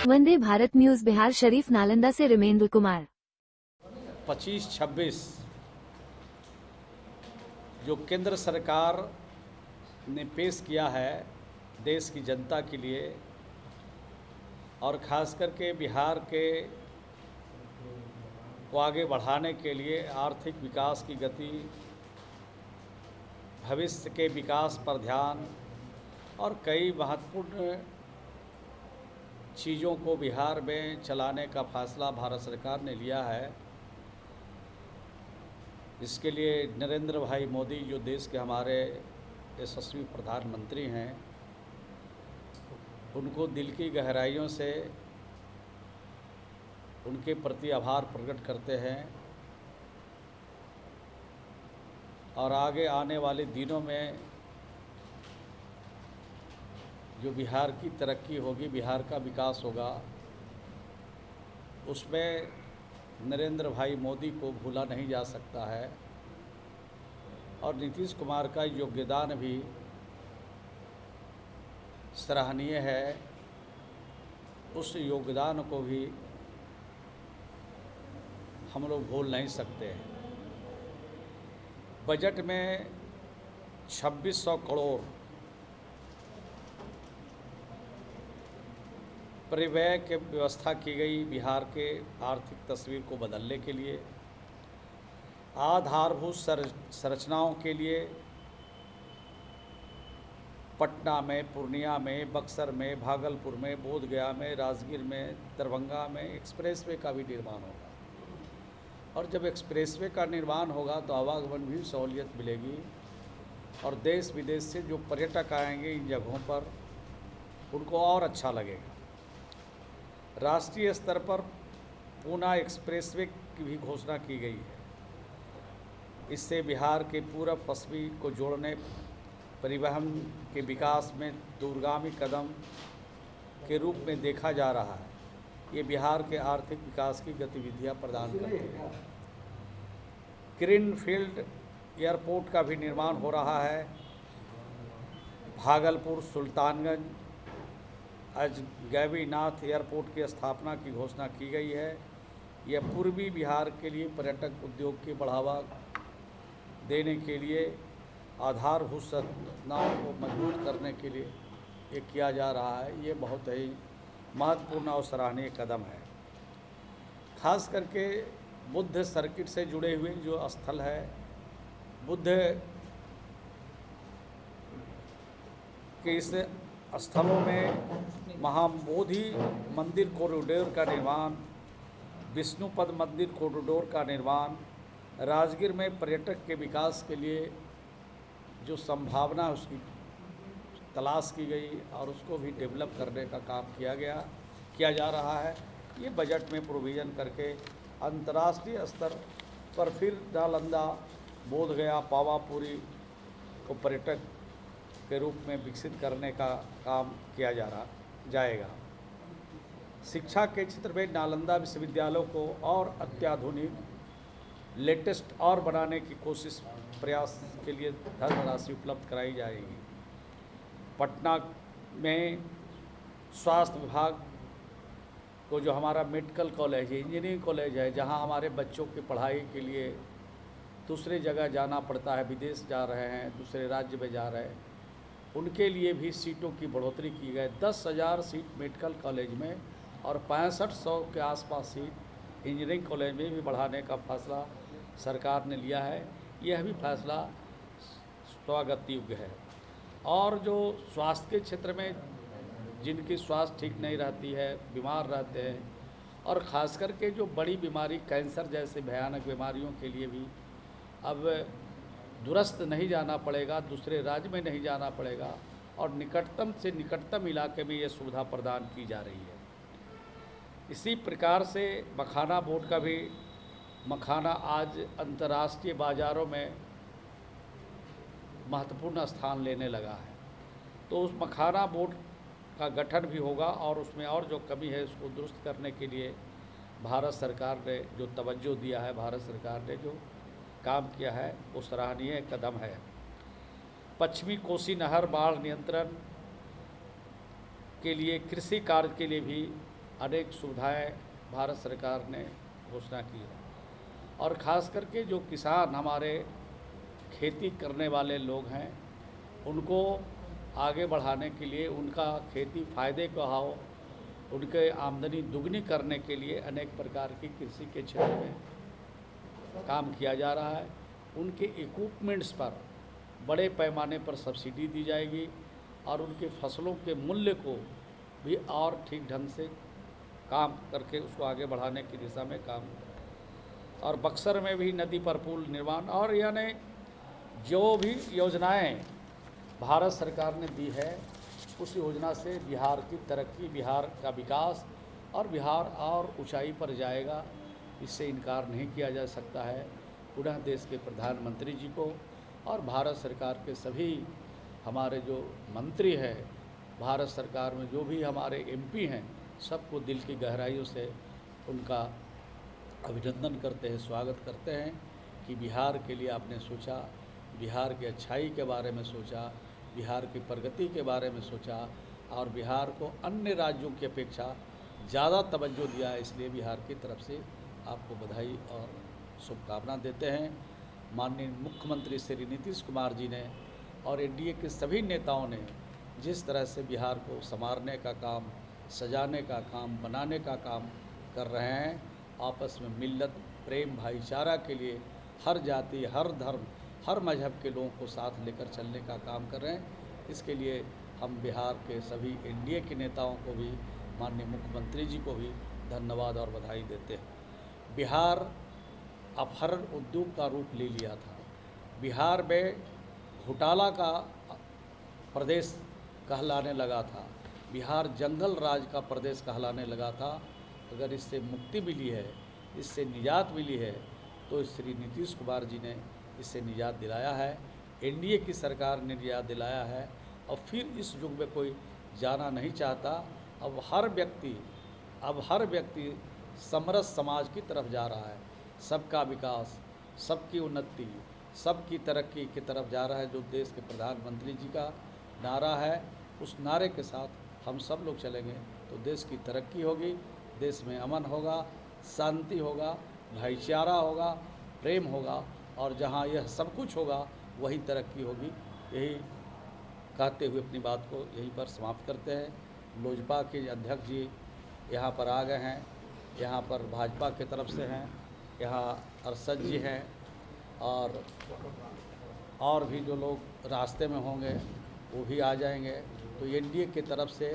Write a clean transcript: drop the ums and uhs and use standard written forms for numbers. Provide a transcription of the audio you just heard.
Vande Bharat news Bihar Sharif Nalanda से रिमेंद्र कुमार। 25-26 जो केंद्र सरकार ने पेश किया है देश की जनता के लिए और ख़ास करके बिहार के को आगे बढ़ाने के लिए आर्थिक विकास की गति, भविष्य के विकास पर ध्यान और कई महत्वपूर्ण चीज़ों को बिहार में चलाने का फैसला भारत सरकार ने लिया है। इसके लिए नरेंद्र भाई मोदी जो देश के हमारे यशस्वी प्रधानमंत्री हैं, उनको दिल की गहराइयों से उनके प्रति आभार प्रकट करते हैं और आगे आने वाले दिनों में जो बिहार की तरक्की होगी, बिहार का विकास होगा, उसमें नरेंद्र भाई मोदी को भूला नहीं जा सकता है और नीतीश कुमार का योगदान भी सराहनीय है। उस योगदान को भी हम लोग भूल नहीं सकते हैं। बजट में 2600 करोड़ परिव्यय की व्यवस्था की गई बिहार के आर्थिक तस्वीर को बदलने के लिए, आधारभूत संरचनाओं के लिए पटना में, पूर्णिया में, बक्सर में, भागलपुर में, बोधगया में, राजगीर में, दरभंगा में एक्सप्रेसवे का भी निर्माण होगा और जब एक्सप्रेसवे का निर्माण होगा तो आवागमन भी सहूलियत मिलेगी और देश विदेश से जो पर्यटक आएंगे इन जगहों पर उनको और अच्छा लगेगा। राष्ट्रीय स्तर पर पूना एक्सप्रेसवे की भी घोषणा की गई है। इससे बिहार के पूरब पश्चिमी को जोड़ने, परिवहन के विकास में दूरगामी कदम के रूप में देखा जा रहा है। ये बिहार के आर्थिक विकास की गतिविधियां प्रदान करती है। ग्रीनफील्ड एयरपोर्ट का भी निर्माण हो रहा है। भागलपुर, सुल्तानगंज, आज गैवीनाथ एयरपोर्ट की स्थापना की घोषणा की गई है। यह पूर्वी बिहार के लिए पर्यटक उद्योग की बढ़ावा देने के लिए, आधारभूत संरचनाओं को मजबूत करने के लिए ये किया जा रहा है। ये बहुत ही महत्वपूर्ण और सराहनीय कदम है। खास करके बुद्ध सर्किट से जुड़े हुए जो स्थल है, बुद्ध के इस स्थलों में महाबोधि मंदिर कॉरिडोर का निर्माण, विष्णुपद मंदिर कॉरिडोर का निर्माण, राजगीर में पर्यटक के विकास के लिए जो संभावना उसकी तलाश की गई और उसको भी डेवलप करने का काम किया जा रहा है। ये बजट में प्रोविज़न करके अंतर्राष्ट्रीय स्तर पर फिर नालंदा, बोधगया, पावापुरी को पर्यटक के रूप में विकसित करने का काम किया जाएगा। शिक्षा के क्षेत्र में नालंदा विश्वविद्यालय को और अत्याधुनिक, लेटेस्ट और बनाने की प्रयास के लिए धनराशि उपलब्ध कराई जाएगी। पटना में स्वास्थ्य विभाग को जो हमारा मेडिकल कॉलेज है, इंजीनियरिंग कॉलेज है, जहां हमारे बच्चों की पढ़ाई के लिए दूसरे जगह जाना पड़ता है, विदेश जा रहे हैं, दूसरे राज्य में जा रहे हैं, उनके लिए भी सीटों की बढ़ोतरी की गई। 10,000 सीट मेडिकल कॉलेज में और 6500 के आसपास सीट इंजीनियरिंग कॉलेज में भी बढ़ाने का फैसला सरकार ने लिया है। यह भी फैसला स्वागत योग्य है। और जो स्वास्थ्य के क्षेत्र में जिनकी स्वास्थ्य ठीक नहीं रहती है, बीमार रहते हैं और ख़ास करके जो बड़ी बीमारी कैंसर जैसे भयानक बीमारियों के लिए भी अब दूरस्थ नहीं जाना पड़ेगा, दूसरे राज्य में नहीं जाना पड़ेगा और निकटतम से निकटतम इलाके में ये सुविधा प्रदान की जा रही है। इसी प्रकार से मखाना बोर्ड का भी, मखाना आज अंतर्राष्ट्रीय बाज़ारों में महत्वपूर्ण स्थान लेने लगा है, तो उस मखाना बोर्ड का गठन भी होगा और उसमें और जो कमी है उसको दुरुस्त करने के लिए भारत सरकार ने जो तवज्जो दिया है, भारत सरकार ने जो काम किया है, वो सराहनीय कदम है। पश्चिमी कोसी नहर बाढ़ नियंत्रण के लिए, कृषि कार्य के लिए भी अनेक सुविधाएं भारत सरकार ने घोषणा की है। और ख़ास करके जो किसान हमारे खेती करने वाले लोग हैं, उनको आगे बढ़ाने के लिए, उनका खेती फ़ायदे का हो, उनके आमदनी दुगनी करने के लिए अनेक प्रकार की कृषि के क्षेत्र में काम किया जा रहा है। उनके इक्विपमेंट्स पर बड़े पैमाने पर सब्सिडी दी जाएगी और उनके फसलों के मूल्य को भी और ठीक ढंग से काम करके उसको आगे बढ़ाने की दिशा में काम। और बक्सर में भी नदी पर पुल निर्माण, और यानी जो भी योजनाएं भारत सरकार ने दी है उस योजना से बिहार की तरक्की, बिहार का विकास और बिहार और ऊंचाई पर जाएगा, इससे इनकार नहीं किया जा सकता है। पुनः देश के प्रधानमंत्री जी को और भारत सरकार के सभी हमारे जो मंत्री हैं, भारत सरकार में जो भी हमारे एमपी हैं, सबको दिल की गहराइयों से उनका अभिनंदन करते हैं, स्वागत करते हैं कि बिहार के लिए आपने सोचा, बिहार की अच्छाई के बारे में सोचा, बिहार की प्रगति के बारे में सोचा और बिहार को अन्य राज्यों की अपेक्षा ज़्यादा तवज्जो दिया है। इसलिए बिहार की तरफ से आपको बधाई और शुभकामना देते हैं। माननीय मुख्यमंत्री श्री नीतीश कुमार जी ने और एनडीए के सभी नेताओं ने जिस तरह से बिहार को संवारने का काम, सजाने का काम, बनाने का काम कर रहे हैं, आपस में मिल्लत, प्रेम, भाईचारा के लिए हर जाति, हर धर्म, हर मजहब के लोगों को साथ लेकर चलने का काम कर रहे हैं। इसके लिए हम बिहार के सभी एनडीए के नेताओं को भी, माननीय मुख्यमंत्री जी को भी धन्यवाद और बधाई देते हैं। बिहार अपहरण उद्योग का रूप ले लिया था। बिहार में घोटाला का प्रदेश कहलाने लगा था। बिहार जंगल राज का प्रदेश कहलाने लगा था। अगर इससे मुक्ति मिली है, इससे निजात मिली है, तो श्री नीतीश कुमार जी ने इससे निजात दिलाया है, एनडीए की सरकार ने निजात दिलाया है। और फिर इस युग में कोई जाना नहीं चाहता। अब हर व्यक्ति समरस समाज की तरफ जा रहा है। सबका विकास, सबकी उन्नति, सबकी तरक्की की तरफ जा रहा है, जो देश के प्रधानमंत्री जी का नारा है। उस नारे के साथ हम सब लोग चलेंगे तो देश की तरक्की होगी, देश में अमन होगा, शांति होगा, भाईचारा होगा, प्रेम होगा, और जहाँ यह सब कुछ होगा वही तरक्की होगी। यही कहते हुए अपनी बात को यहीं पर समाप्त करते हैं। लोजपा के अध्यक्ष जी यहाँ पर आ गए हैं, यहाँ पर भाजपा की तरफ से हैं, यहाँ अरशद जी हैं, और भी जो लोग रास्ते में होंगे वो भी आ जाएंगे। तो एनडीए की तरफ से